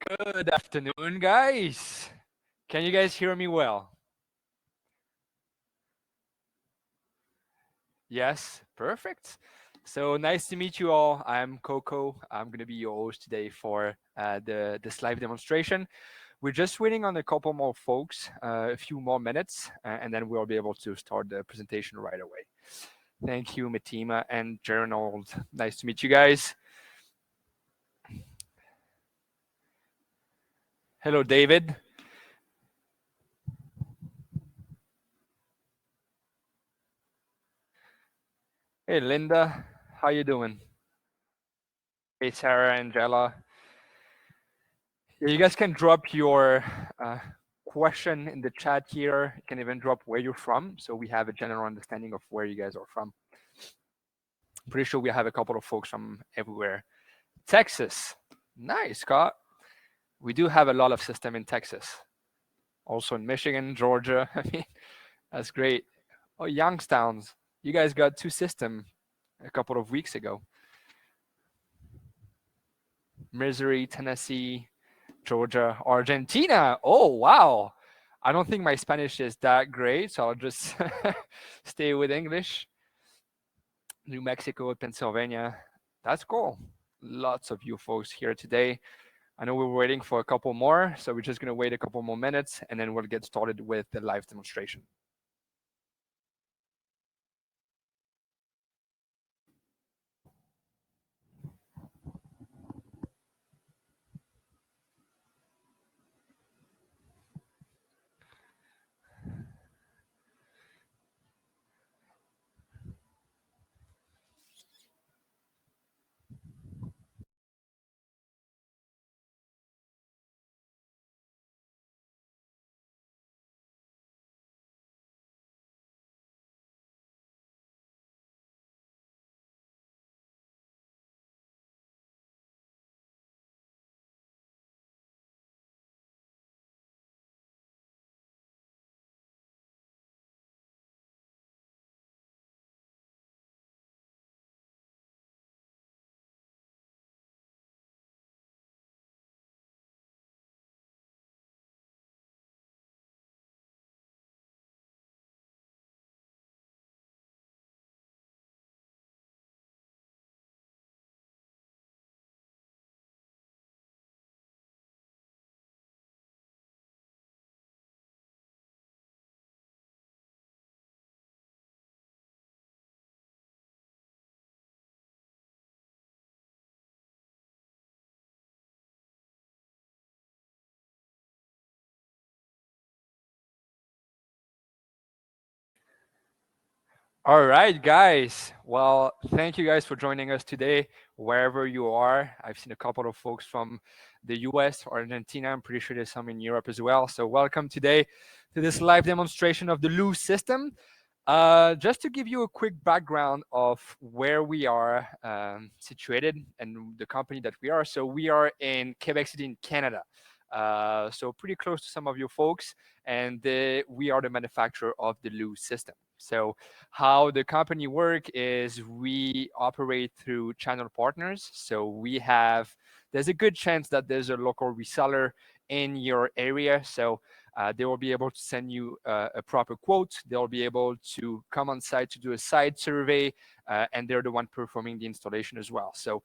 Good afternoon, guys. Can you guys hear me well? Yes, perfect. So nice to meet you all. I'm Coco. I'm going to be your host today for this live demonstration. We're just waiting on a couple more folks, a few more minutes, and then we'll be able to start the presentation right away. Thank you, Matima and Gerald. Nice to meet you guys. Hello, David. Hey, Linda. How you doing? Hey, Sarah, Angela. Yeah, you guys can drop your uh, question in the chat here. You can even drop where you're from, so we have a general understanding of where you guys are from. I'm pretty sure we have a couple of folks from everywhere. Texas, nice, Scott. We do have a lot of system in Texas, also in Michigan, Georgia. I mean, that's great. Oh, Youngstowns, you guys got two system a couple of weeks ago. Missouri, Tennessee, Georgia, Argentina. Oh, wow. I don't think my Spanish is that great, so I'll just stay with English. New Mexico, Pennsylvania. That's cool. Lots of you folks here today. I know we're waiting for a couple more, so we're just going to wait a couple more minutes and then we'll get started with the live demonstration. All right, guys. Well, thank you guys for joining us today, wherever you are. I've seen a couple of folks from the US or Argentina. I'm pretty sure there's some in Europe as well. So, welcome today to this live demonstration of the Loo system. Just to give you a quick background of where we are situated and the company that we are. So, we are in Quebec City, in Canada. So, pretty close to some of you folks. And we are the manufacturer of the Loo system. So, how the company work is we operate through channel partners. So there's a good chance that there's a local reseller in your area. So they will be able to send you a proper quote. They'll be able to come on site to do a site survey, and they're the one performing the installation as well. So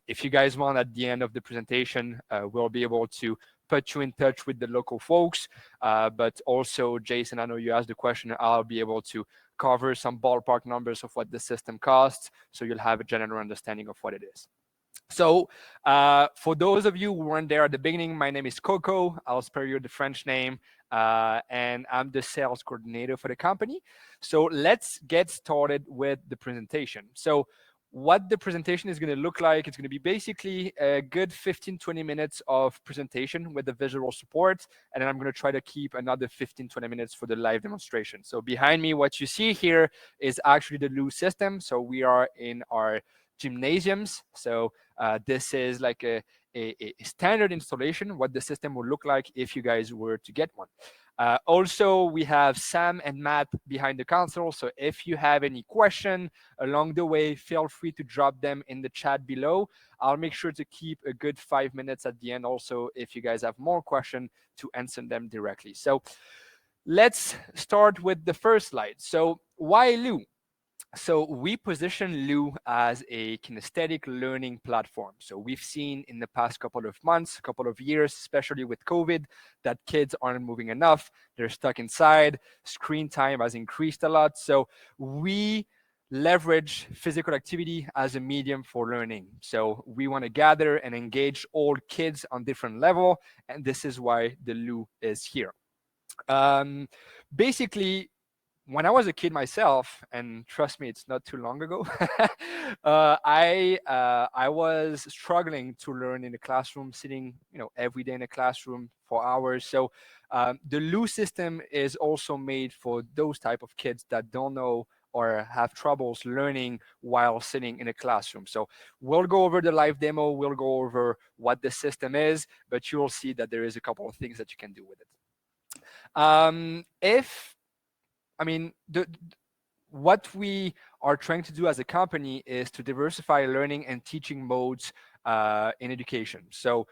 if you guys want, at the end of the presentation, we'll be able to put you in touch with the local folks. But also, Jason, I know you asked the question. I'll be able to cover some ballpark numbers of what the system costs, so you'll have a general understanding of what it is. So for those of you who weren't there at the beginning, my name is Coco. I'll spare you the French name, and I'm the sales coordinator for the company. So let's get started with the presentation. So what the presentation is going to look like, it's going to be basically a good 15-20 minutes of presentation with the visual support, and then I'm going to try to keep another 15-20 minutes for the live demonstration. So behind me, what you see here is actually the Loo system. So we are in our gymnasiums. So this is like a a standard installation, what the system would look like if you guys were to get one. Also, we have Sam and Matt behind the console. So if you have any question along the way, feel free to drop them in the chat below. I'll make sure to keep a good 5 minutes at the end also if you guys have more questions to answer them directly. So let's start with the first slide. So why Lou? So we position Lou as a kinesthetic learning platform. So we've seen in the past couple of months, couple of years, especially with COVID, that kids aren't moving enough. They're stuck inside. Screen time has increased a lot. So we leverage physical activity as a medium for learning. So we want to gather and engage all kids on different level, and this is why the Lou is here. Um, Basically, when I was a kid myself, and trust me, it's not too long ago, I was struggling to learn in the classroom, sitting every day in a classroom for hours. So the Loo system is also made for those type of kids that don't know or have troubles learning while sitting in a classroom. So we'll go over the live demo, we'll go over what the system is, but you'll see that there is a couple of things that you can do with it. If I mean, what we are trying to do as a company is to diversify learning and teaching modes in education. So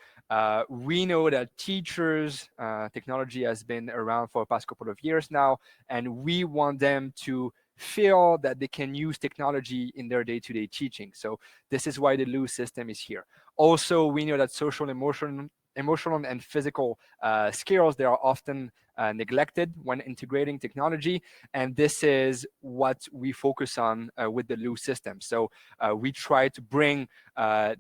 we know that teachers, technology has been around for the past couple of years now, and we want them to feel that they can use technology in their day-to-day teaching. So this is why the Loo system is here. Also, we know that emotional and physical skills, they are often neglected when integrating technology, and this is what we focus on with the Loo system. So we try to bring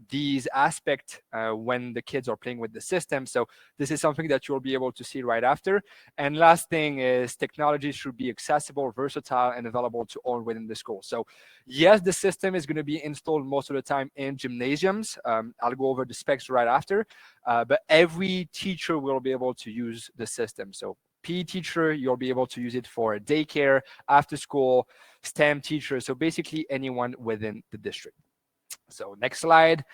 these aspects when the kids are playing with the system. So this is something that you'll be able to see right after. And last thing is technology should be accessible, versatile, and available to all within the school. So yes, the system is going to be installed most of the time in gymnasiums. I'll go over the specs right after, but every teacher will be able to use the system. So PE teacher, you'll be able to use it for daycare, after school, STEM teacher, so basically anyone within the district. So next slide.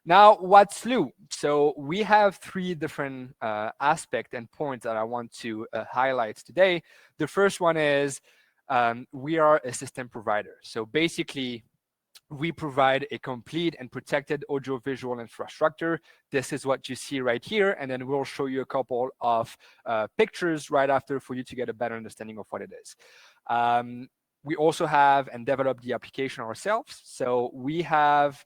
Now, what's Loo? So we have three different aspects and points that I want to highlight today. The first one is we are a system provider. So basically, we provide a complete and protected audiovisual infrastructure. This is what you see right here, and then we'll show you a couple of pictures right after for you to get a better understanding of what it is. We also have and develop the application ourselves. So we have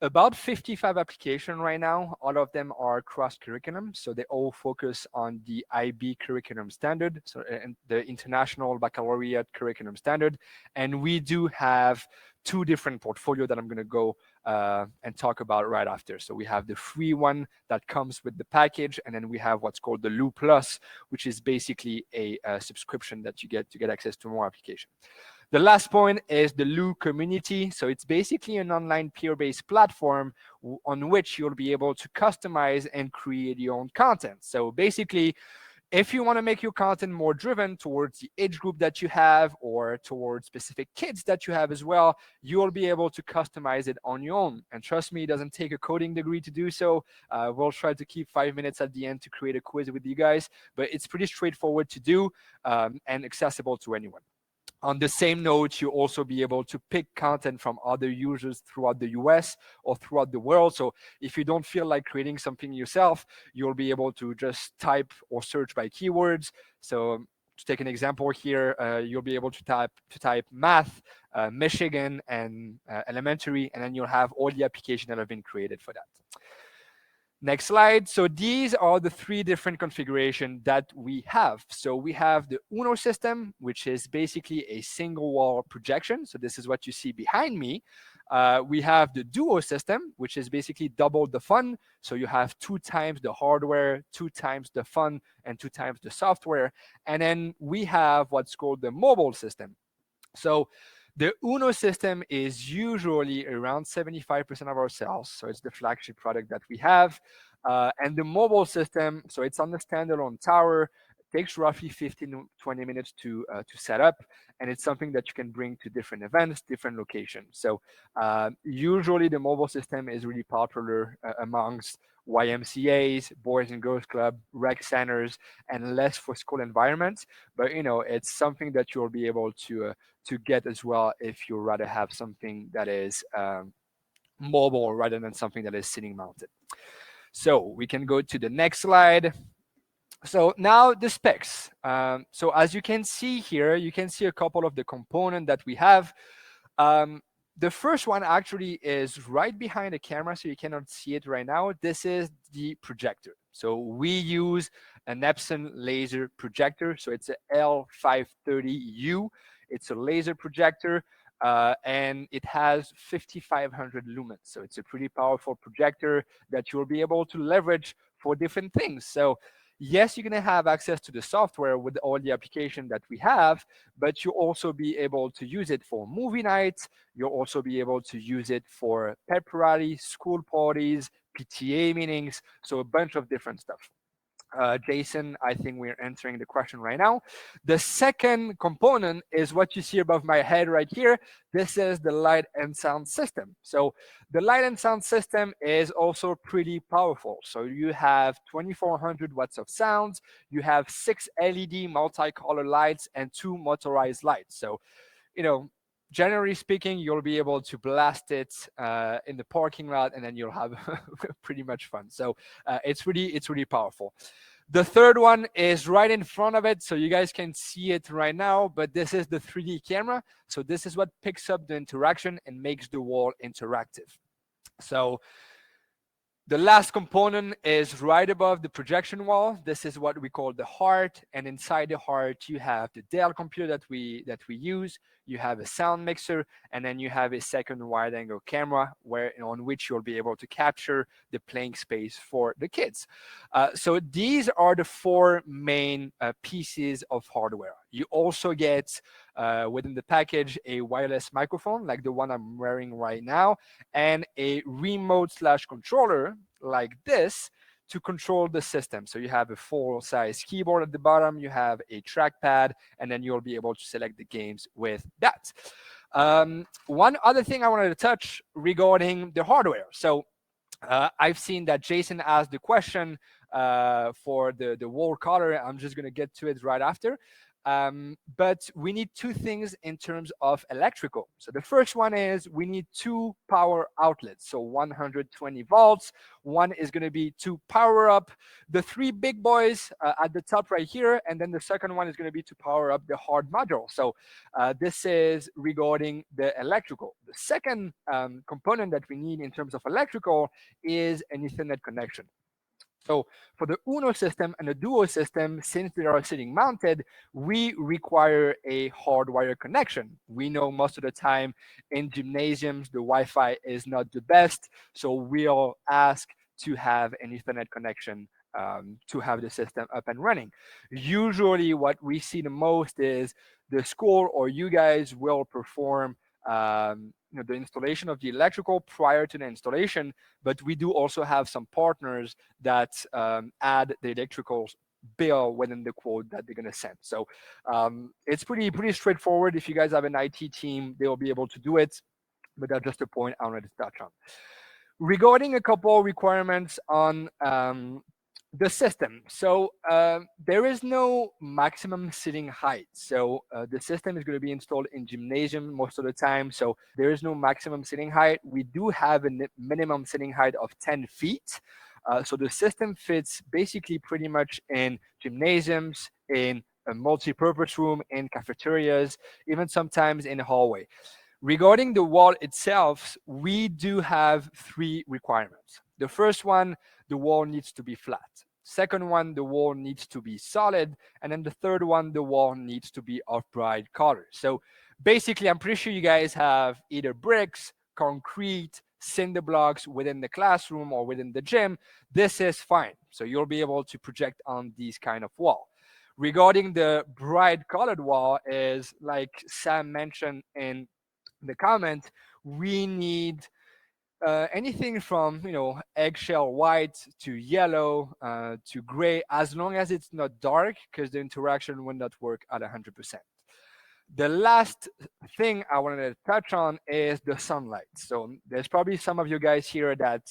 about 55 applications right now. All of them are cross-curriculum, so they all focus on the IB curriculum standard, so the International Baccalaureate Curriculum Standard. And we do have two different portfolio that I'm going to go and talk about right after. So we have the free one that comes with the package, and then we have what's called the Loo Plus, which is basically a subscription that you get to get access to more applications. The last point is the Loo community. So it's basically an online peer-based platform on which you'll be able to customize and create your own content. So basically, if you want to make your content more driven towards the age group that you have or towards specific kids that you have as well, you'll be able to customize it on your own. And trust me, it doesn't take a coding degree to do so. We'll try to keep 5 minutes at the end to create a quiz with you guys, but it's pretty straightforward to do and accessible to anyone. On the same note, you'll also be able to pick content from other users throughout the US or throughout the world. So if you don't feel like creating something yourself, you'll be able to just type or search by keywords. So to take an example here, you'll be able to type math, Michigan, and elementary, and then you'll have all the applications that have been created for that. Next slide. So these are the three different configurations that we have. So we have the Uno system, which is basically a single wall projection. So this is what you see behind me. We have the Duo system, which is basically double the fun. So you have 2 times the hardware, 2 times the fun, and 2 times the software. And then we have what's called the mobile system. So the Uno system is usually around 75% of our sales. So it's the flagship product that we have. And the mobile system, so it's on the standalone tower. It takes roughly 15 to 20 minutes to set up. And it's something that you can bring to different events, different locations. So usually the mobile system is really popular amongst YMCA's, Boys and Girls Club, rec centers, and less for school environments. But it's something that you'll be able to get as well if you rather have something that is mobile rather than something that is sitting mounted. So we can go to the next slide. So now the specs. So as you can see here, you can see a couple of the components that we have. Um, the first one actually is right behind the camera, so you cannot see it right now. This is the projector. So we use an Epson laser projector. So it's a L530U. It's a laser projector, and it has 5,500 lumens. So it's a pretty powerful projector that you'll be able to leverage for different things. So yes, you're going to have access to the software with all the application that we have, but you'll also be able to use it for movie nights. You'll also be able to use it for pep rally, school parties, PTA meetings, so a bunch of different stuff. Jason, I think we're answering the question right now. The second component is what you see above my head right here. This is the light and sound system. So the light and sound system is also pretty powerful. So you have 2,400 watts of sounds, you have 6 LED multicolor lights and 2 motorized lights. So, you know, generally speaking, you'll be able to blast it in the parking lot, and then you'll have pretty much fun. So it's really powerful. The third one is right in front of it, so you guys can see it right now, but this is the 3D camera. So this is what picks up the interaction and makes the wall interactive. So the last component is right above the projection wall. This is what we call the heart, and inside the heart you have the Dell computer that we use. You have a sound mixer, and then you have a second wide-angle camera on which you'll be able to capture the playing space for the kids. So these are the 4 main pieces of hardware. You also get within the package a wireless microphone like the one I'm wearing right now, and a remote/controller like this to control the system. So you have a full-size keyboard at the bottom, you have a trackpad, and then you'll be able to select the games with that. One other thing I wanted to touch regarding the hardware. So I've seen that Jason asked the question for the wall color. I'm just going to get to it right after. But we need 2 things in terms of electrical. So the first one is we need 2 power outlets. So 120 volts. One is going to be to power up the 3 big boys at the top right here. And then the second one is going to be to power up the hard module. So this is regarding the electrical. The second component that we need in terms of electrical is an Ethernet connection. So for the Uno system and the Duo system, since they are sitting mounted, we require a hardwire connection. We know most of the time in gymnasiums, the Wi-Fi is not the best. So we'll ask to have an Ethernet connection to have the system up and running. Usually what we see the most is the school or you guys will perform the installation of the electrical prior to the installation, but we do also have some partners that add the electrical bill within the quote that they're going to send. So it's pretty straightforward. If you guys have an IT team, they will be able to do it, but that's just a point I wanted to touch on. Regarding a couple requirements on the system. So there is no maximum sitting height. So the system is going to be installed in gymnasium most of the time. So there is no maximum sitting height. We do have a minimum sitting height of 10 feet. So the system fits basically pretty much in gymnasiums, in a multi-purpose room, in cafeterias, even sometimes in a hallway. Regarding the wall itself, we do have 3 requirements. The first one, the wall needs to be flat. Second one, the wall needs to be solid. And then the third one, the wall needs to be of bright color. So basically, I'm pretty sure you guys have either bricks, concrete, cinder blocks within the classroom or within the gym. This is fine. So you'll be able to project on these kind of wall. Regarding the bright colored wall is like Sam mentioned in the comment, we need anything from eggshell white to yellow to gray, as long as it's not dark, because the interaction will not work at 100%. The last thing I wanted to touch on is the sunlight. So there's probably some of you guys here that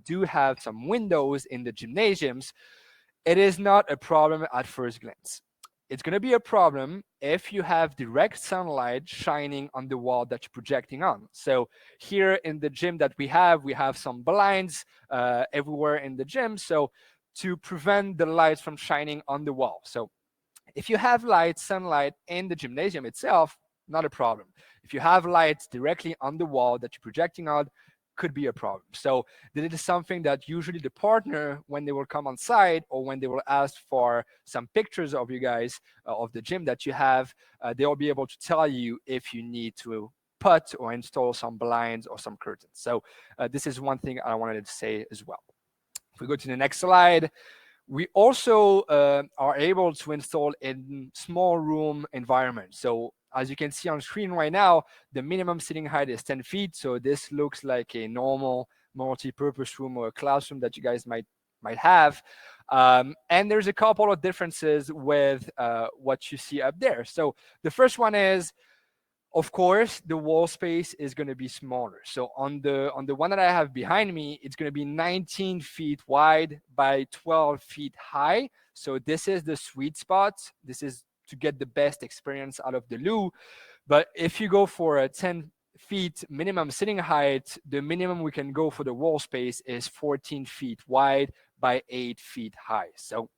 do have some windows in the gymnasiums. It is not a problem at first glance. It's going to be a problem if you have direct sunlight shining on the wall that you're projecting on. So here in the gym that we have some blinds everywhere in the gym. So to prevent the lights from shining on the wall. So if you have light, sunlight in the gymnasium itself, not a problem. If you have lights directly on the wall that you're projecting out, could be a problem. So this is something that usually the partner, when they will come on site or when they will ask for some pictures of you guys of the gym that you have, they will be able to tell you if you need to put or install some blinds or some curtains. So this is one thing I wanted to say as well. If we go to the next slide, we also are able to install in small room environments. So as you can see on screen right now, the minimum sitting height is 10 feet. So this looks like a normal multi-purpose room or a classroom that you guys might have. And there's a couple of differences with what you see up there. So the first one is, of course, the wall space is going to be smaller. So on the one that I have behind me, it's going to be 19 feet wide by 12 feet high. So this is the sweet spot. This is to get the best experience out of the loo. But if you go for a 10 feet minimum sitting height, the minimum we can go for the wall space is 14 feet wide by 8 feet high. So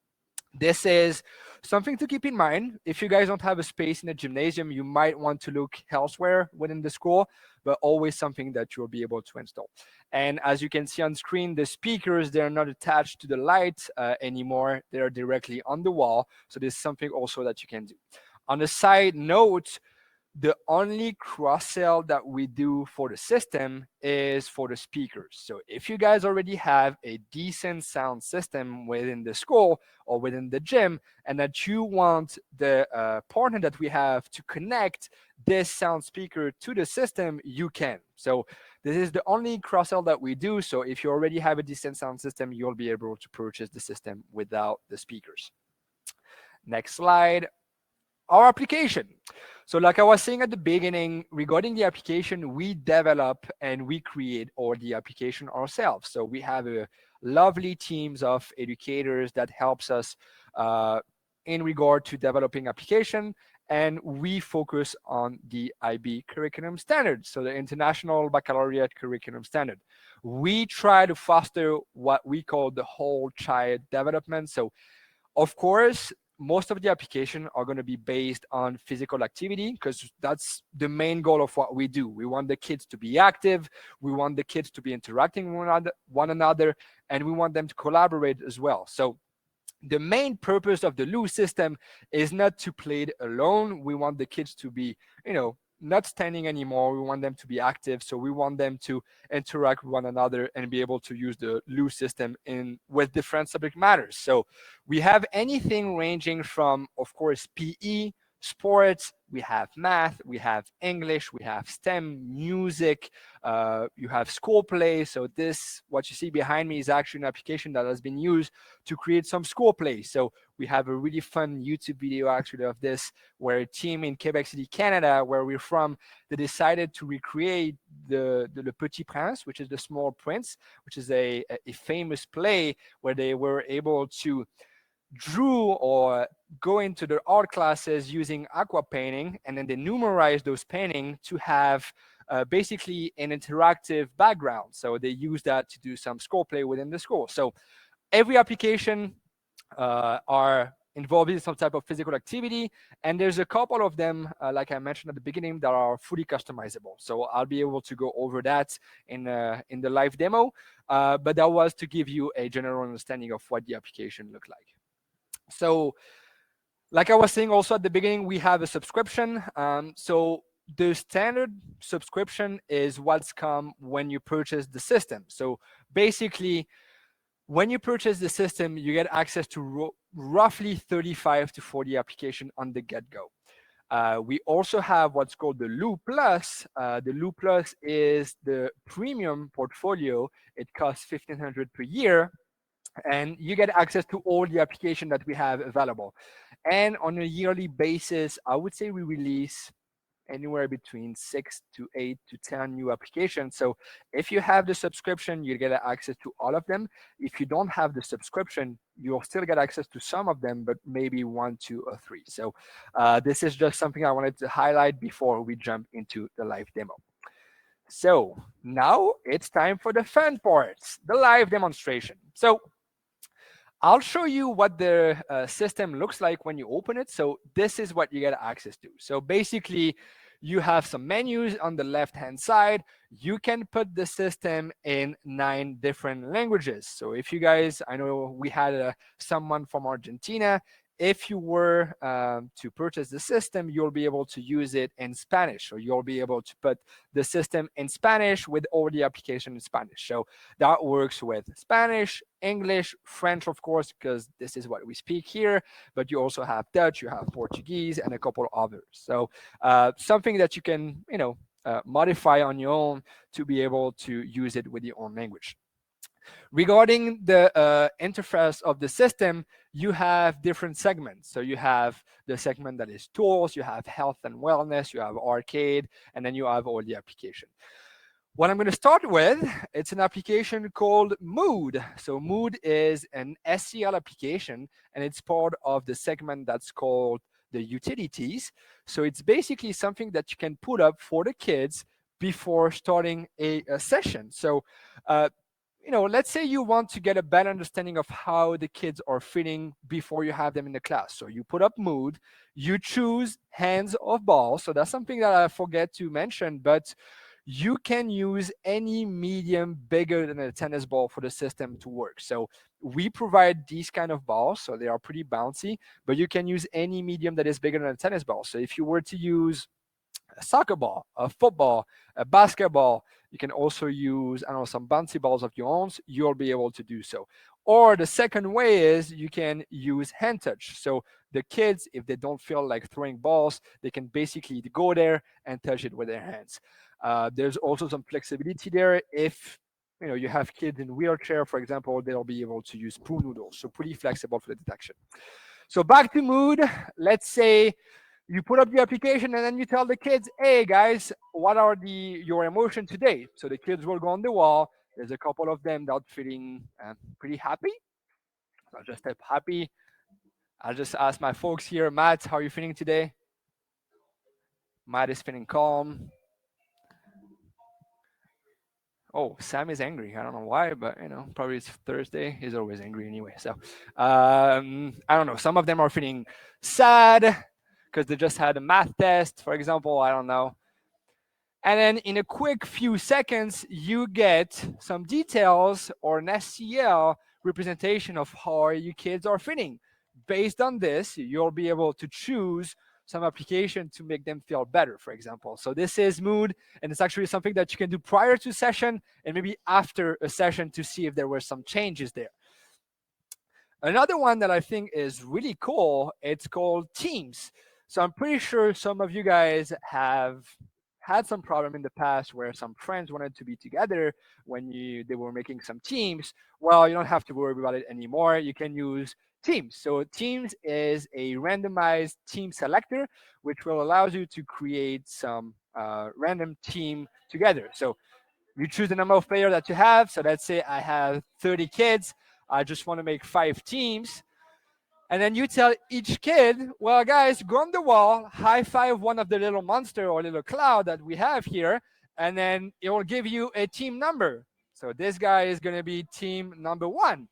this is something to keep in mind. If you guys don't have a space in a gymnasium, you might want to look elsewhere within the school, but always something that you'll be able to install. And as you can see on screen, the speakers, they're not attached to the light anymore. They're directly on the wall. So this is something also that you can do. On a side note, the only cross sell that we do for the system is for the speakers. So if you guys already have a decent sound system within the school or within the gym, and that you want the partner that we have to connect this sound speaker to the system, you can. So this is the only cross sell that we do. So if you already have a decent sound system, you'll be able to purchase the system without the speakers. Next slide. Our application. So like I was saying at the beginning, regarding the application, we develop and we create all the application ourselves. So we have a lovely teams of educators that helps us in regard to developing application, and we focus on the IB curriculum standard, so the International Baccalaureate Curriculum Standard. We try to foster what we call the whole child development. So of course, most of the application are going to be based on physical activity because that's the main goal of what we do. We want the kids to be active, we want the kids to be interacting with one another, and we want them to collaborate as well. So the main purpose of the Loo system is not to play it alone. We want the kids to be, not standing anymore. We want them to be active. So we want them to interact with one another and be able to use the Loo system in with different subject matters. So we have anything ranging from, of course, PE, sports, we have math, we have English, we have STEM, music, you have school play. So this, what you see behind me, is actually an application that has been used to create some school play. So we have a really fun YouTube video actually of this, where a team in Quebec City, Canada, where we're from, they decided to recreate the Le Petit Prince, which is the Small Prince, which is a famous play where they were able to drew or go into their art classes using aqua painting, and then they numerize those paintings to have basically an interactive background. So they use that to do some school play within the school. So every application are involved in some type of physical activity, and there's a couple of them, like I mentioned at the beginning, that are fully customizable. So I'll be able to go over that in the live demo, but that was to give you a general understanding of what the application looked like. So like I was saying also at the beginning, we have a subscription. So the standard subscription is what's come when you purchase the system. So basically, when you purchase the system, you get access to roughly 35 to 40 applications on the get-go. We also have what's called the Loo Plus. The Loo Plus is the premium portfolio. It costs $1,500 per year, and you get access to all the application that we have available. And on a yearly basis, I would say we release anywhere between 6 to 8 to 10 new applications. So if you have the subscription, you get access to all of them. If you don't have the subscription, you'll still get access to some of them, but maybe one, two, or three. So this is just something I wanted to highlight before we jump into the live demo. So now it's time for the fun parts, the live demonstration. So I'll show you what the system looks like when you open it. So this is what you get access to. So basically, you have some menus on the left-hand side. You can put the system in 9 different languages. So if you guys, I know we had someone from Argentina. If you were to purchase the system, you'll be able to use it in Spanish, or you'll be able to put the system in Spanish with all the application in Spanish. So that works with Spanish, English, French, of course, because this is what we speak here, but you also have Dutch, you have Portuguese, and a couple others. So something that you can, modify on your own to be able to use it with your own language. Regarding the interface of the system, you have different segments. So you have the segment that is tools, you have health and wellness, you have arcade, and then you have all the application. What I'm going to start with, it's an application called Mood. So Mood is an SEL application, and it's part of the segment that's called the utilities. So it's basically something that you can put up for the kids before starting a session. So let's say you want to get a better understanding of how the kids are feeling before you have them in the class. So you put up Mood, you choose hands or ball. So that's something that I forget to mention, but you can use any medium bigger than a tennis ball for the system to work. So we provide these kind of balls, so they are pretty bouncy, but you can use any medium that is bigger than a tennis ball. So if you were to use a soccer ball, a football, a basketball. You can also use, I don't know, some bouncy balls of your own. You'll be able to do so. Or the second way is you can use hand touch. So the kids, if they don't feel like throwing balls, they can basically go there and touch it with their hands. There's also some flexibility there. If you have kids in wheelchair, for example, they'll be able to use pool noodles. So pretty flexible for the detection. So back to Mood. Let's say you put up the application and then you tell the kids, hey guys, what are your emotions today? So the kids will go on the wall. There's a couple of them that are feeling pretty happy. So I'll just type happy. I'll just ask my folks here, Matt, how are you feeling today? Matt is feeling calm. Oh, Sam is angry. I don't know why, but probably it's Thursday. He's always angry anyway. So I don't know. Some of them are feeling sad because they just had a math test, for example. I don't know. And then in a quick few seconds, you get some details or an SEL representation of how your kids are feeling. Based on this, you'll be able to choose some application to make them feel better, for example. So this is Mood, and it's actually something that you can do prior to session and maybe after a session to see if there were some changes there. Another one that I think is really cool, it's called Teams. So I'm pretty sure some of you guys have had some problem in the past where some friends wanted to be together when they were making some teams. Well, you don't have to worry about it anymore. You can use Teams. So Teams is a randomized team selector, which will allow you to create some random team together. So you choose the number of players that you have. So let's say I have 30 kids. I just want to make 5 teams. And then you tell each kid, well, guys, go on the wall, high five one of the little monster or little cloud that we have here, and then it will give you a team number. So this guy is going to be team number 1.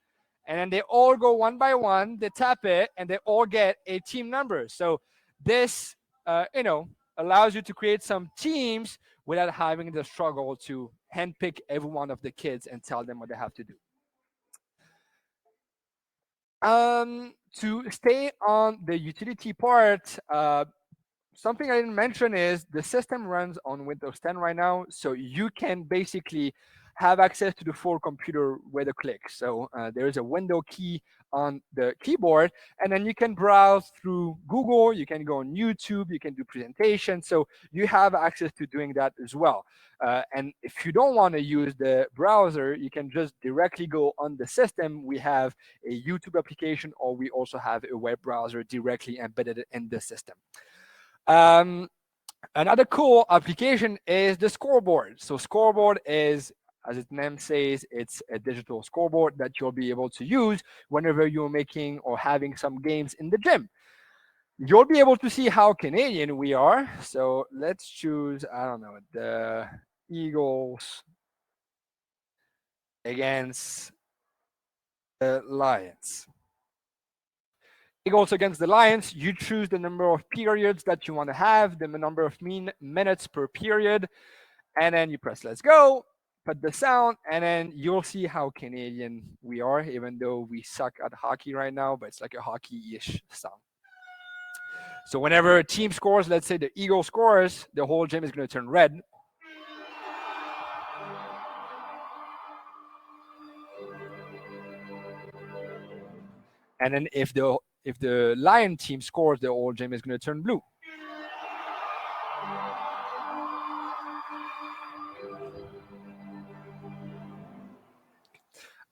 And then they all go one by one, they tap it, and they all get a team number. So this, allows you to create some teams without having the struggle to handpick every one of the kids and tell them what they have to do. To stay on the utility part, something I didn't mention is the system runs on Windows 10 right now, so you can basically have access to the full computer with a click. So there is a window key on the keyboard, and then you can browse through Google, you can go on YouTube, you can do presentations, so you have access to doing that as well. And if you don't want to use the browser, you can just directly go on the system. We have a YouTube application, or we also have a web browser directly embedded in the system. Um, Another cool application is the Scoreboard. So Scoreboard is, as its name says, it's a digital scoreboard that you'll be able to use whenever you're making or having some games in the gym. You'll be able to see how Canadian we are. So let's choose, I don't know, the Eagles against the Lions. Eagles against the Lions, you choose the number of periods that you want to have, the number of minutes per period, and then you press let's go, put the sound, and then you'll see how Canadian we are, even though we suck at hockey right now, but it's like a hockey-ish sound. So whenever a team scores, let's say the Eagle scores, the whole gym is going to turn red. And then if the Lion team scores, the whole gym is going to turn blue.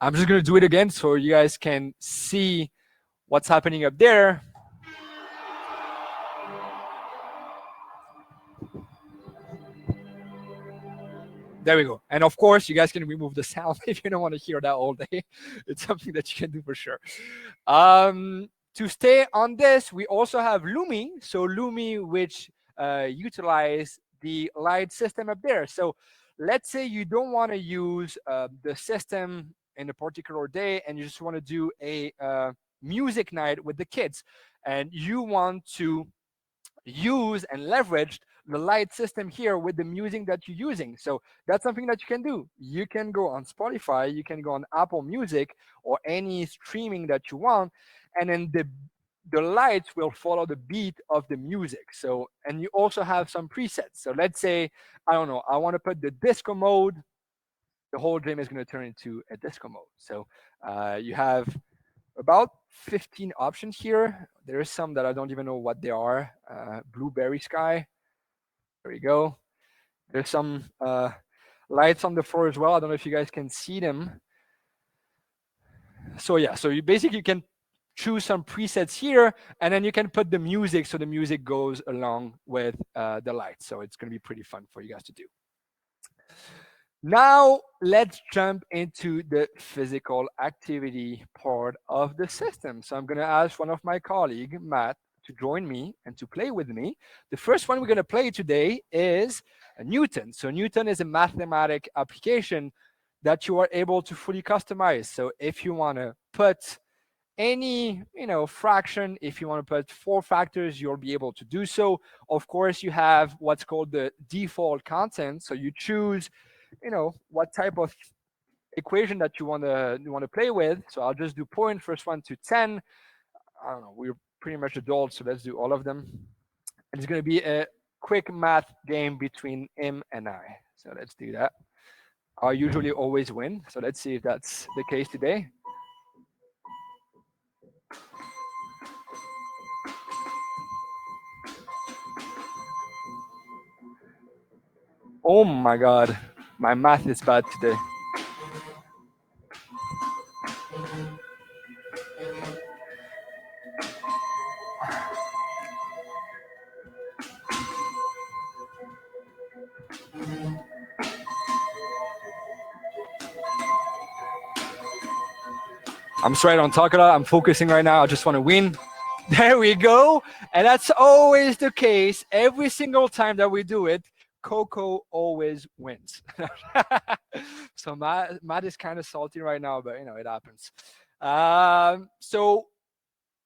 I'm just going to do it again so you guys can see what's happening up there. There we go. And of course, you guys can remove the sound if you don't want to hear that all day. It's something that you can do for sure. To stay on this, we also have Lumi. So Lumi, which utilize the light system up there. So let's say you don't want to use the system in a particular day, and you just want to do a music night with the kids, and you want to use and leverage the light system here with the music that you're using. So that's something that you can do. You can go on Spotify, you can go on Apple Music or any streaming that you want, and then the lights will follow the beat of the music. So, and you also have some presets. So let's say, I don't know, I want to put the disco mode. The whole gym is going to turn into a disco mode. So you have about 15 options here. There is some that I don't even know what they are. Blueberry sky. There we go. There's some lights on the floor as well. I don't know if you guys can see them. So yeah, so you basically can choose some presets here, and then you can put the music so the music goes along with the lights. So it's going to be pretty fun for you guys to do. Now, let's jump into the physical activity part of the system. So I'm going to ask one of my colleagues, Matt, to join me and to play with me. The first one we're going to play today is Newton. So Newton is a mathematic application that you are able to fully customize. So if you want to put any fraction, if you want to put four factors, you'll be able to do so. Of course, you have what's called the default constant. So you choose what type of equation that you want to play with. So I'll just do point first one to 10. I don't know, we're pretty much adults, so let's do all of them. And it's going to be a quick math game between him and I. So let's do that. I usually always win, so let's see if that's the case today. Oh my god, my math is bad today. I'm straight on Takara. I'm focusing right now. I just want to win. There we go. And that's always the case. Every single time that we do it, Coco always wins. So Matt is kind of salty right now, but it happens. So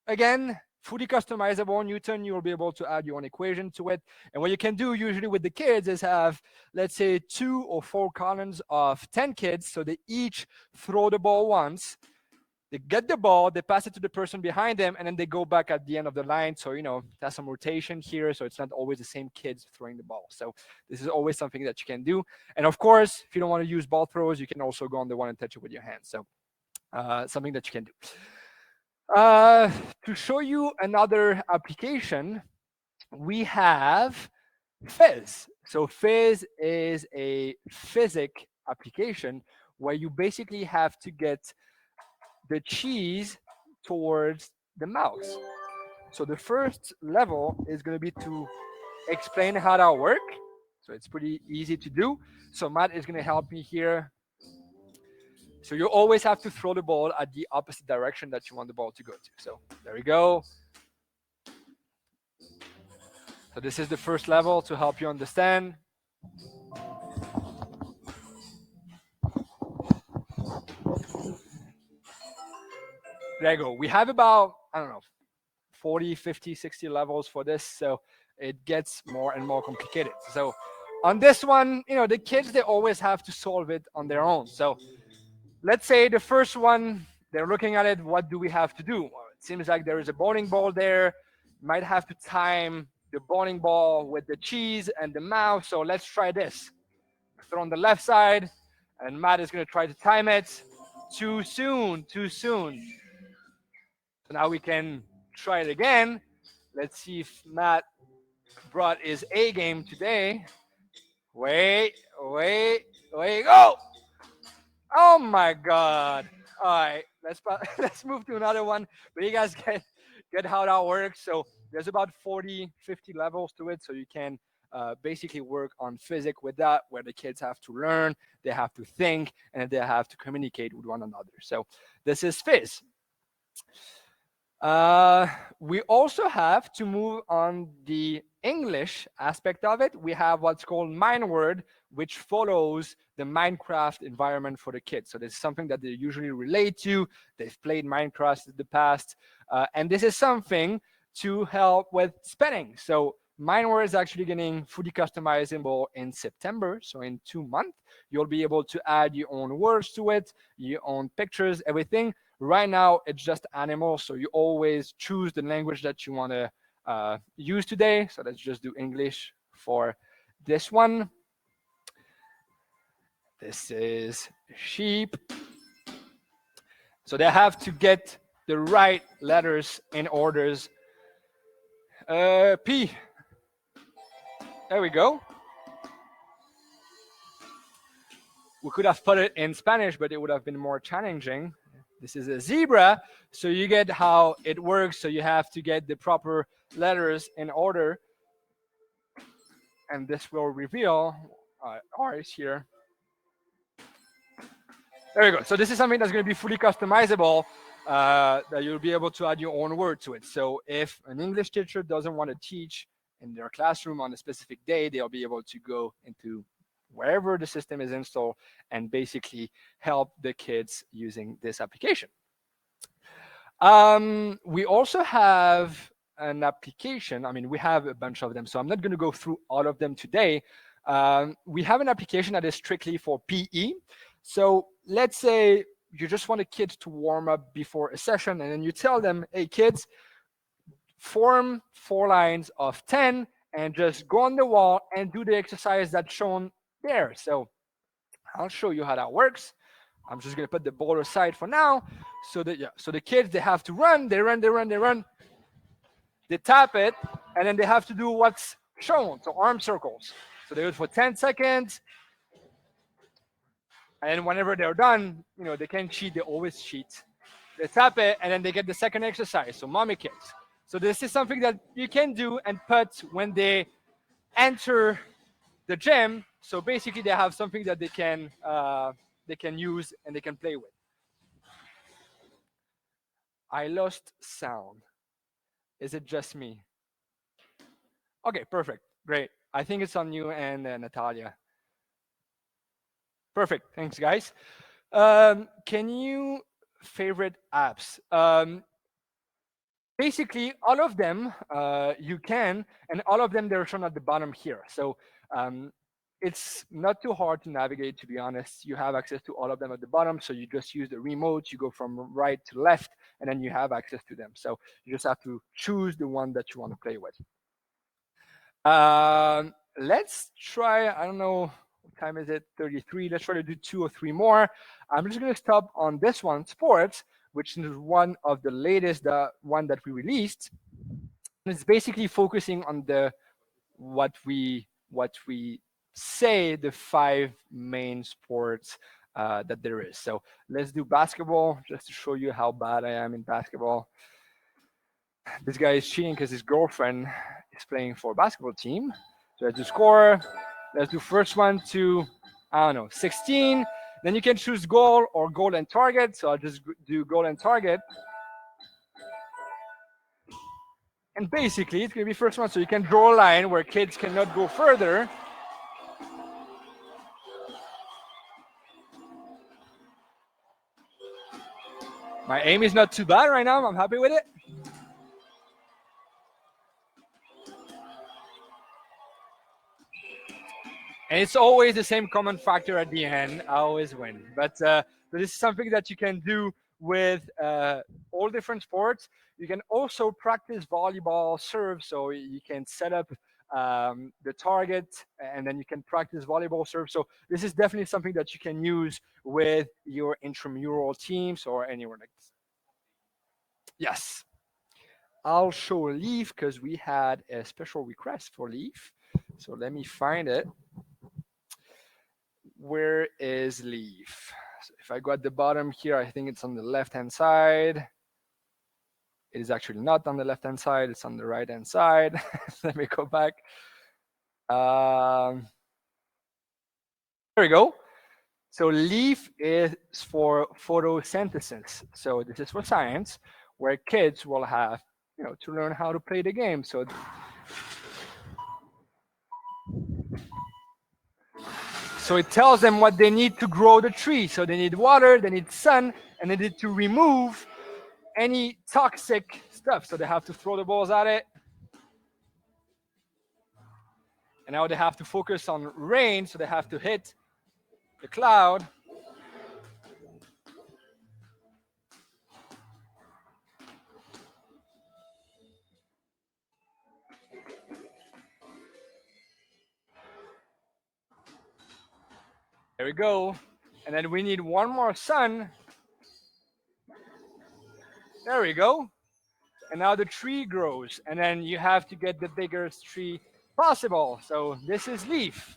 again, fully customizable Newton, you'll be able to add your own equation to it. And what you can do usually with the kids is have, let's say, 2 or 4 columns of 10 kids. So they each throw the ball once. They get the ball, they pass it to the person behind them, and then they go back at the end of the line. So, there's some rotation here. So it's not always the same kids throwing the ball. So this is always something that you can do. And of course, if you don't want to use ball throws, you can also go on the one and touch it with your hands. So something that you can do. To show you another application, we have Fizz. So Fizz is a physics application where you basically have to get the cheese towards the mouse. So the first level is going to be to explain how that work. So it's pretty easy to do. So Matt is going to help me here. So you always have to throw the ball at the opposite direction that you want the ball to go to. So there we go. So this is the first level to help you understand. There you go. We have about, I don't know, 40, 50, 60 levels for this. So it gets more and more complicated. So on this one, the kids, they always have to solve it on their own. So let's say the first one, they're looking at it. What do we have to do? Well, it seems like there is a bowling ball there. Might have to time the bowling ball with the cheese and the mouse. So let's try this. Throw on the left side, and Matt is going to try to time it. Too soon, too soon. So now we can try it again. Let's see if Matt brought his A game today. Wait, wait, wait, go! Oh my God! All right, let's move to another one. But you guys get how that works. So there's about 40, 50 levels to it. So you can basically work on physics with that, where the kids have to learn, they have to think, and they have to communicate with one another. So this is Fizz. We also have to move on the English aspect of it. We have what's called Mineword, which follows the Minecraft environment for the kids. So this is something that they usually relate to. They've played Minecraft in the past. And this is something to help with spelling. So Mineword is actually getting fully customizable in September. So in 2 months, you'll be able to add your own words to it, your own pictures, everything. Right now, it's just animals, so you always choose the language that you want to use today. So let's just do English for this one. This is sheep. So they have to get the right letters in orders. P. There we go. We could have put it in Spanish, but it would have been more challenging. This is a zebra, so you get how it works. So you have to get the proper letters in order, and this will reveal R is here. There we go. So this is something that's going to be fully customizable, that you'll be able to add your own word to it. So if an English teacher doesn't want to teach in their classroom on a specific day, they'll be able to go into wherever the system is installed and basically help the kids using this application. We also have an application. I mean, we have a bunch of them, so I'm not going to go through all of them today. We have an application that is strictly for PE. So let's say you just want a kid to warm up before a session, and then you tell them, hey, kids, form 4 lines of 10 and just go on the wall and do the exercise that's shown there. So I'll show you how that works. I'm just going to put the ball aside for now. So the kids, they have to run, they run, they tap it, and then they have to do what's shown, so arm circles. So they do it for 10 seconds, and whenever they're done, they can cheat, they always cheat. They tap it, and then they get the second exercise, so mommy kicks. So this is something that you can do and put when they enter the gym. So basically they have something that they can use and they can play with. I lost sound. Is it just me? Okay, perfect. Great. I think it's on you and Natalia. Perfect. Thanks, guys. Can you favorite apps? Basically, all of them you can, and all of them they're shown at the bottom here. So it's not too hard to navigate, to be honest. You have access to all of them at the bottom, so you just use the remote. You go from right to left, and then you have access to them. So you just have to choose the one that you want to play with. Let's try, I don't know, what time is it? 33. Let's try to do 2 or 3 more. I'm just going to stop on this one, sports, which is one of the latest, the one that we released. And it's basically focusing on what we say the 5 main sports that there is. So let's do basketball, just to show you how bad I am in basketball. This guy is cheating because his girlfriend is playing for basketball team. So let's do score. Let's do first one to, I don't know, 16. Then you can choose goal or goal and target. So I'll just do goal and target. And basically, it's going to be first one. So you can draw a line where kids cannot go further. My aim is not too bad right now. I'm happy with it. And it's always the same common factor at the end. I always win. But this is something that you can do with all different sports. You can also practice volleyball serve. So you can set up the target and then you can practice volleyball serve. So this is definitely something that you can use with your intramural teams or anywhere like this. Yes. I'll show Leaf because we had a special request for Leaf. So let me find it. Where is Leaf? So if I go at the bottom here, I think it's on the left-hand side. It is actually not on the left-hand side. It's on the right-hand side. Let me go back. There we go. So Leaf is for photosynthesis. So this is for science, where kids will have, to learn how to play the game. So it tells them what they need to grow the tree. So they need water, they need sun, and they need to remove any toxic stuff. So they have to throw the balls at it. And now they have to focus on rain. So they have to hit the cloud. There we go. And then we need one more sun. There we go. And now the tree grows. And then you have to get the biggest tree possible. So this is Leaf.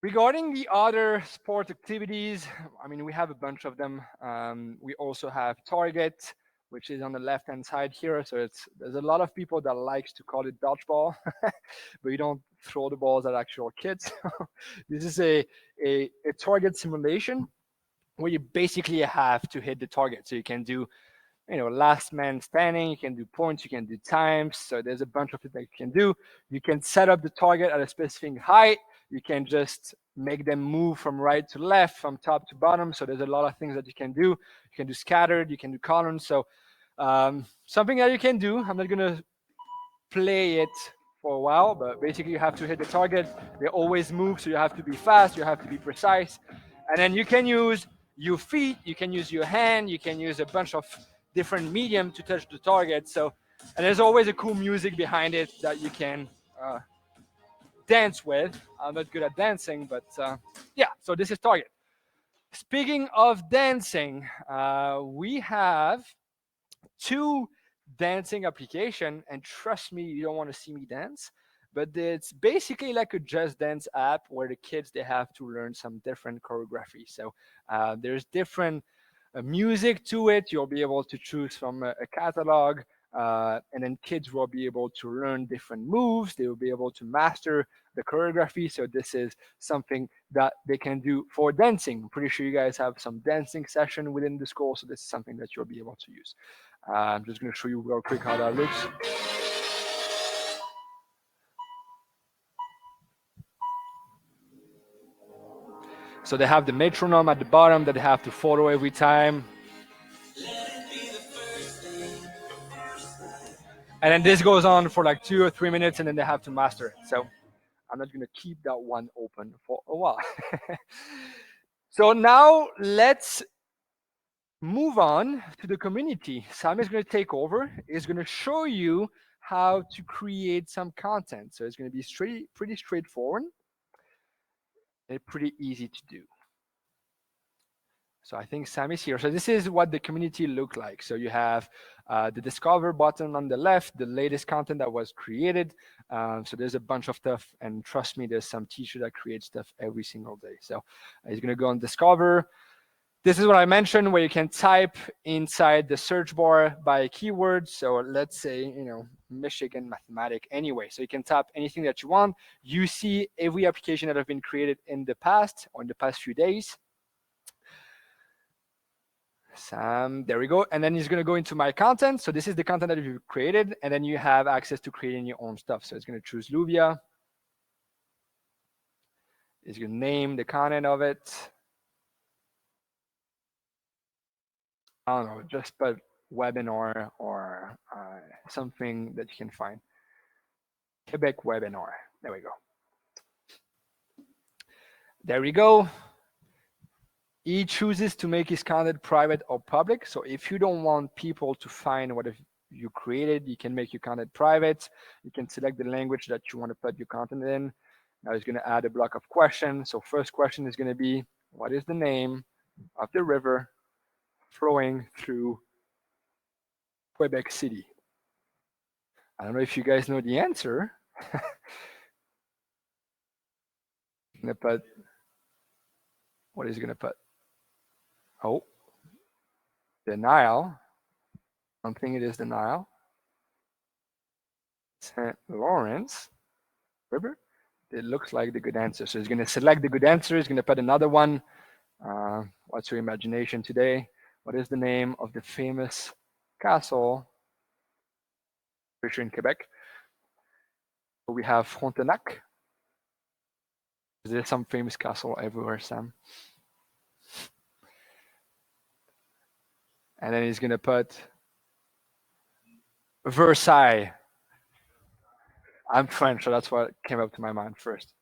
Regarding the other sport activities, I mean, we have a bunch of them. We also have Target, which is on the left-hand side here. So there's a lot of people that likes to call it dodgeball, but you don't throw the balls at actual kids. This is a target simulation where you basically have to hit the target. So you can do, last man standing, you can do points, you can do times. So there's a bunch of things that you can do. You can set up the target at a specific height. You can just make them move from right to left, from top to bottom. So there's a lot of things that you can do. You can do scattered, you can do columns. So something that you can do. I'm not going to play it for a while, but basically you have to hit the target. They always move, so you have to be fast, you have to be precise. And then you can use your feet, you can use your hand, you can use a bunch of different medium to touch the target. So, and there's always a cool music behind it that you can dance with. I'm not good at dancing, but yeah, so this is target. Speaking of dancing, we have two dancing application, and trust me, you don't want to see me dance, but it's basically like a Just Dance app where the kids, they have to learn some different choreography. So there's different music to it. You'll be able to choose from a catalog, and then kids will be able to learn different moves. They will be able to master the choreography. So this is something that they can do for dancing. I'm pretty sure you guys have some dancing session within the school, so this is something that you'll be able to use. I'm just going to show you real quick how that looks. So they have the metronome at the bottom that they have to follow every time. And then this goes on for like 2 or 3 minutes, and then they have to master it. So I'm not going to keep that one open for a while. So now let's move on to the community. Sam is going to take over. He's going to show you how to create some content. So it's going to be pretty straightforward and pretty easy to do. So I think Sam is here. So this is what the community look like. So you have the discover button on the left, the latest content that was created. So there's a bunch of stuff, and trust me, there's some teacher that creates stuff every single day. So he's going to go on discover. This is what I mentioned, where you can type inside the search bar by keyword. So let's say, Michigan mathematic anyway. So you can type anything that you want. You see every application that have been created in the past or in the past few days. Sam, there we go. And then he's going to go into my content. So this is the content that you've created. And then you have access to creating your own stuff. So it's going to choose Luvia. It's going to name the content of it. I don't know, just put webinar or something that you can find. Quebec webinar. There we go. There we go. He chooses to make his content private or public. So if you don't want people to find what you created, you can make your content private. You can select the language that you want to put your content in. Now he's going to add a block of questions. So first question is going to be, what is the name of the river flowing through Quebec City? I don't know if you guys know the answer. Gonna put, what is he gonna put? Oh, the Nile. I don't think it is the Nile. St. Lawrence River. It looks like the good answer. So he's gonna select the good answer. He's gonna put another one. What's your imagination today? What is the name of the famous castle? Pretty sure in Quebec. We have Frontenac. Is there some famous castle everywhere, Sam? And then he's going to put Versailles. I'm French, so that's what came up to my mind first.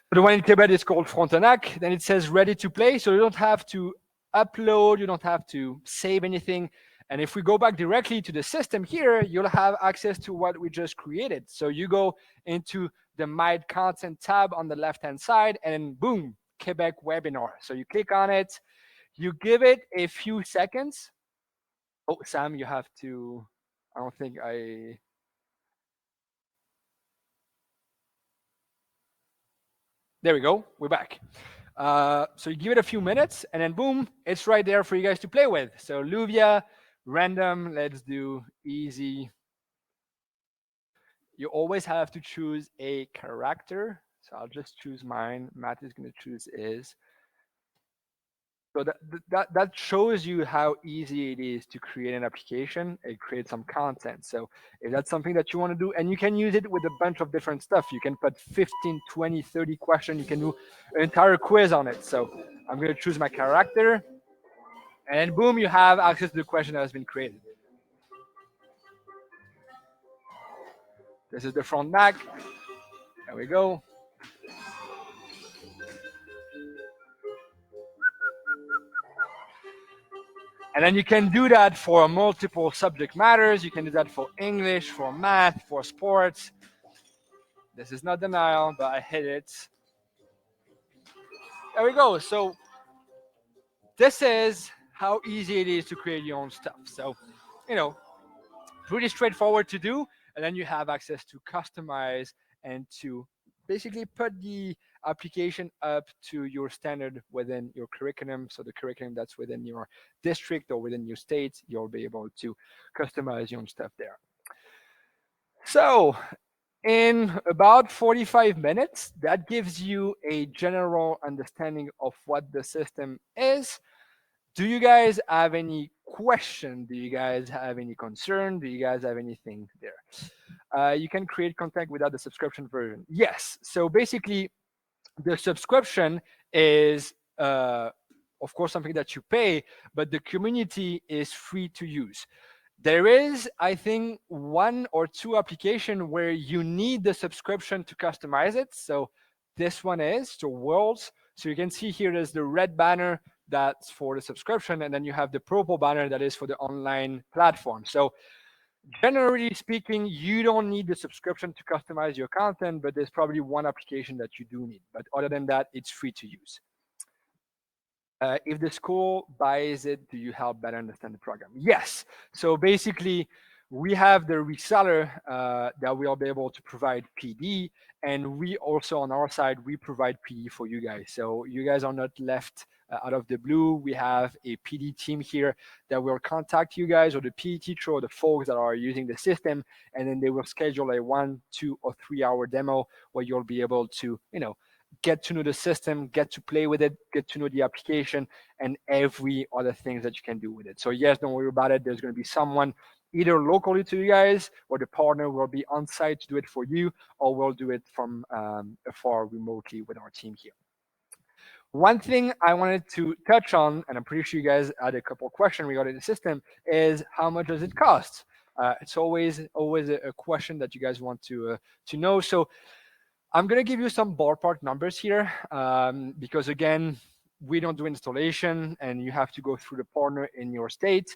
So the one in Quebec is called Frontenac. Then it says ready to play. So you don't have to upload, you don't have to save anything. And if we go back directly to the system here, you'll have access to what we just created. So you go into the My Content tab on the left-hand side, and then boom, Quebec webinar. So you click on it, you give it a few seconds. Oh, Sam, you have to, I don't think there we go, we're back. So you give it a few minutes, and then boom, it's right there for you guys to play with. So Luvia, random, let's do easy. You always have to choose a character. So I'll just choose mine. Matt is going to choose his. So that shows you how easy it is to create an application and create some content. So if that's something that you want to do, and you can use it with a bunch of different stuff. You can put 15, 20, 30 questions. You can do an entire quiz on it. So I'm going to choose my character. And then boom, you have access to the question that has been created. This is the front back. There we go. And then you can do that for multiple subject matters. You can do that for English, for math, for sports. This is not denial, but I hit it. There we go. So this is how easy it is to create your own stuff. So, pretty straightforward to do. And then you have access to customize and to basically put the application up to your standard within your curriculum. So the curriculum that's within your district or within your state, you'll be able to customize your own stuff there. So in about 45 minutes, that gives you a general understanding of what the system is. Do you guys have any question? Do you guys have any concern? Do you guys have anything there? You can create content without the subscription version. Yes. So basically, the subscription is, of course, something that you pay, but the community is free to use. There is, I think, one or two applications where you need the subscription to customize it. So this one is so Worlds. So you can see here there's the red banner that's for the subscription, and then you have the purple banner that is for the online platform. So generally speaking, you don't need the subscription to customize your content, but there's probably one application that you do need. But other than that, it's free to use. If the school buys it, do you help better understand the program? Yes. So basically, We have the reseller that will be able to provide PD, and we also on our side we provide PD for you guys. So you guys are not left out of the blue. We have a PD team here that will contact you guys or the PD teacher or the folks that are using the system, and then they will schedule a 1, 2, or 3 hour demo where you'll be able to, get to know the system, get to play with it, get to know the application, and every other things that you can do with it. So yes, don't worry about it. There's going to be someone either locally to you guys, or the partner will be on site to do it for you, or we'll do it from afar remotely with our team here. One thing I wanted to touch on, and I'm pretty sure you guys had a couple of questions regarding the system, is how much does it cost? It's always a question that you guys want to know. So I'm gonna give you some ballpark numbers here, because again, we don't do installation, and you have to go through the partner in your state.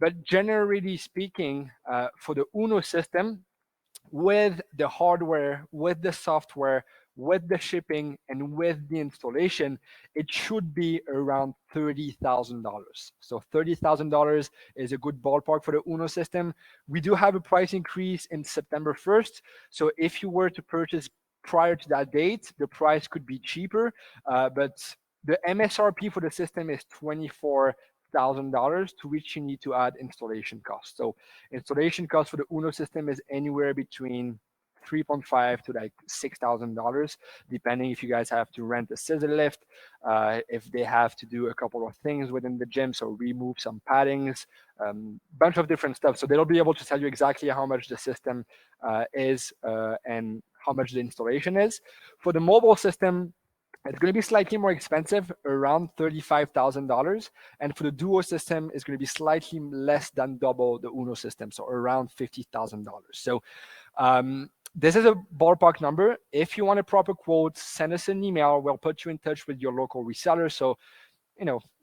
But generally speaking, for the Uno system, with the hardware, with the software, with the shipping, and with the installation, it should be around $30,000. So $30,000 is a good ballpark for the Uno system. We do have a price increase in September 1st. So if you were to purchase prior to that date, the price could be cheaper. But the MSRP for the system is $24,000, to which you need to add installation costs. So installation cost for the Uno system is anywhere between 3.5 to like $6,000, depending if you guys have to rent a scissor lift, if they have to do a couple of things within the gym, so remove some paddings, bunch of different stuff. So they'll be able to tell you exactly how much the system is and how much the installation is. For the mobile system, it's going to be slightly more expensive, around $35,000. And for the Duo system, it's going to be slightly less than double the Uno system, so around $50,000. So this is a ballpark number. If you want a proper quote, send us an email. We'll put you in touch with your local reseller. So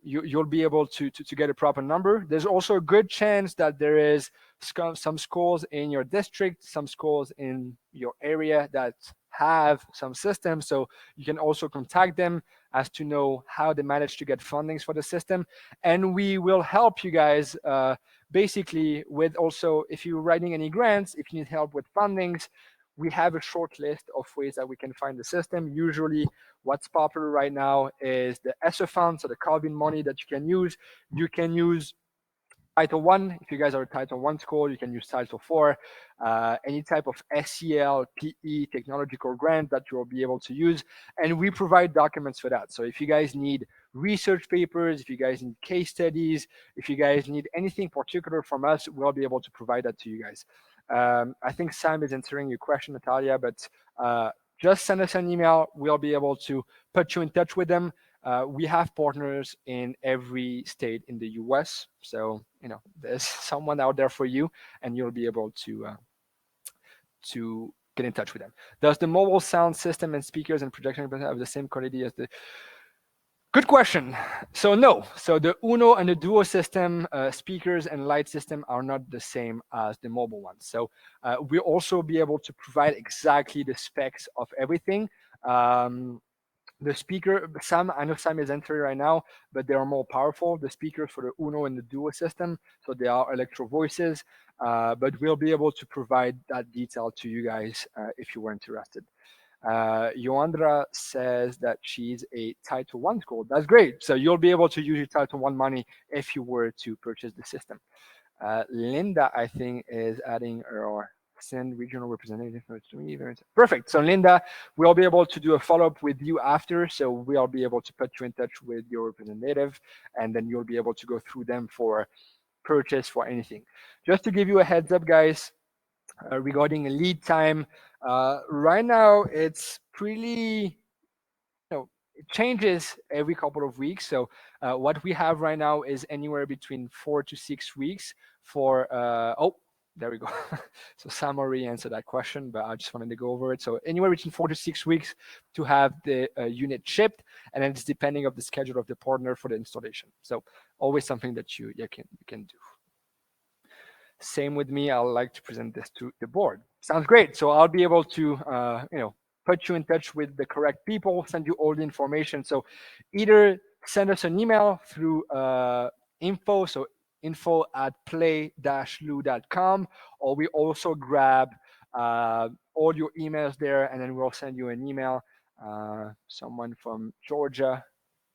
you'll be able to get a proper number. There's also a good chance that there is some schools in your district, some schools in your area that have some systems. So you can also contact them as to know how they manage to get fundings for the system. And we will help you guys basically with also, if you're writing any grants, if you need help with fundings, we have a short list of ways that we can find the system. Usually what's popular right now is the ESSER fund, so the COVID money that you can use. You can use Title One. If you guys are a Title One school, you can use Title Four. Any type of SEL, PE, technological grant that you'll be able to use, and we provide documents for that. So if you guys need research papers, if you guys need case studies, if you guys need anything particular from us, we'll be able to provide that to you guys. I think Sam is answering your question, Natalia, but just send us an email. We'll be able to put you in touch with them. We have partners in every state in the US. So, there's someone out there for you, and you'll be able to get in touch with them. Does the mobile sound system and speakers and projection have the same quality as the... Good question. So no. So the Uno and the Duo system, speakers and light system are not the same as the mobile ones. So we'll also be able to provide exactly the specs of everything. The speaker, I know Sam is entering right now, but they are more powerful. The speakers for the Uno and the Duo system, so they are electro voices, but we'll be able to provide that detail to you guys if you were interested. Joandra says that she's a Title One school. That's great. So you'll be able to use your Title One money if you were to purchase the system. Linda, I think, is adding or send regional representative to me. Perfect. So Linda, we'll be able to do a follow-up with you after. So we'll be able to put you in touch with your representative, and then you'll be able to go through them for purchase for anything. Just to give you a heads up, guys, regarding lead time, right now it's pretty, it changes every couple of weeks. So what we have right now is anywhere between 4 to 6 weeks for there we go. So Sam already answered that question, but I just wanted to go over it. So anywhere between 4 to 6 weeks to have the unit shipped, and then it's depending of the schedule of the partner for the installation. So always something that you can do. Same with me. I'd like to present this to the board. Sounds great. So I'll be able to put you in touch with the correct people, send you all the information. So either send us an email through info, so info@play-loo.com, or we also grab all your emails there, and then we'll send you an email. Someone from Georgia.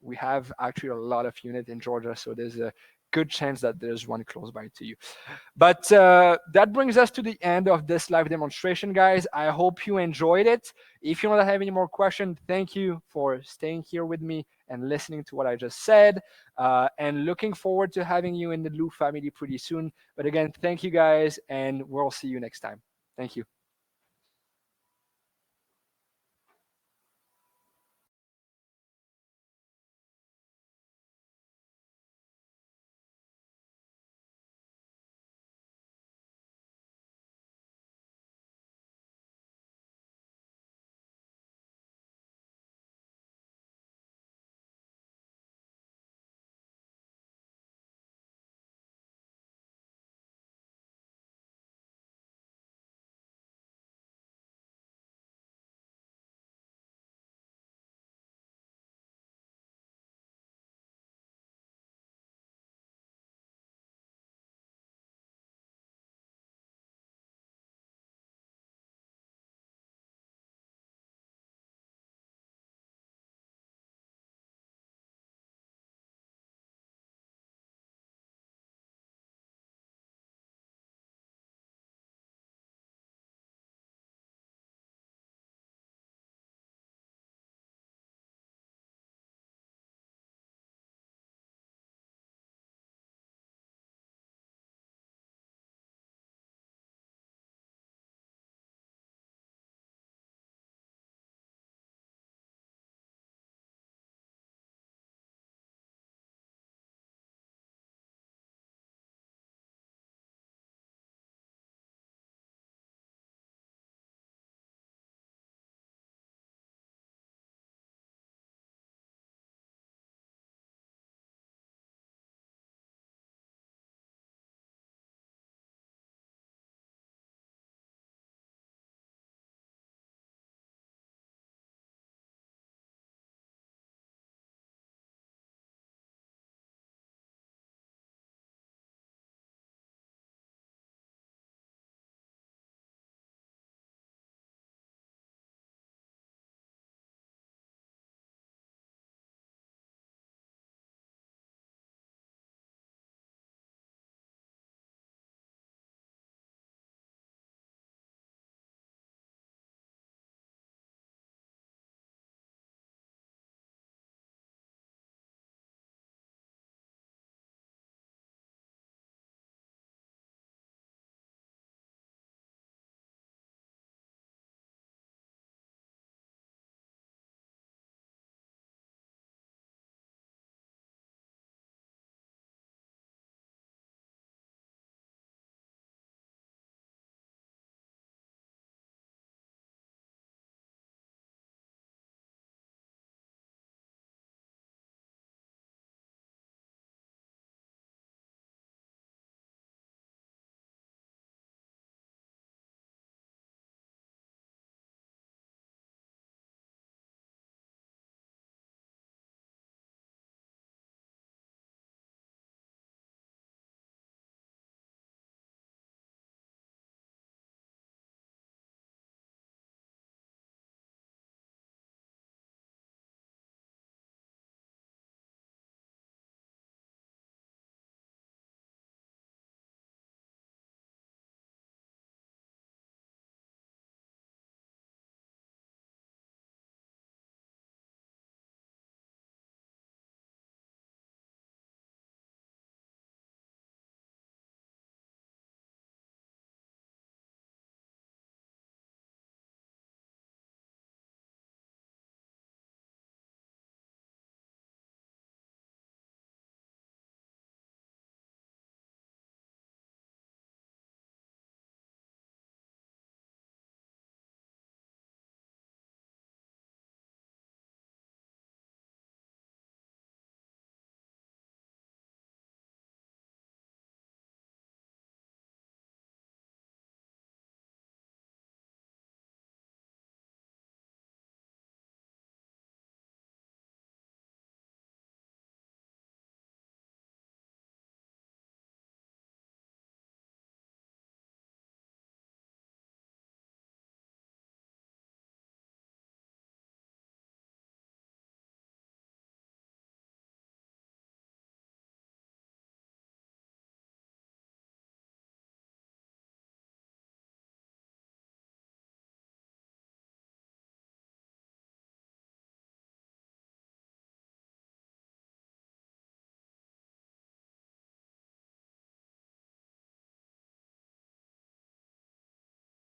We have actually a lot of units in Georgia, so there's a good chance that there's one close by to you. But that brings us to the end of this live demonstration, guys. I hope you enjoyed it. If you don't have any more questions, thank you for staying here with me and listening to what I just said. And looking forward to having you in the Lou family pretty soon. But again, thank you guys, and we'll see you next time. Thank you.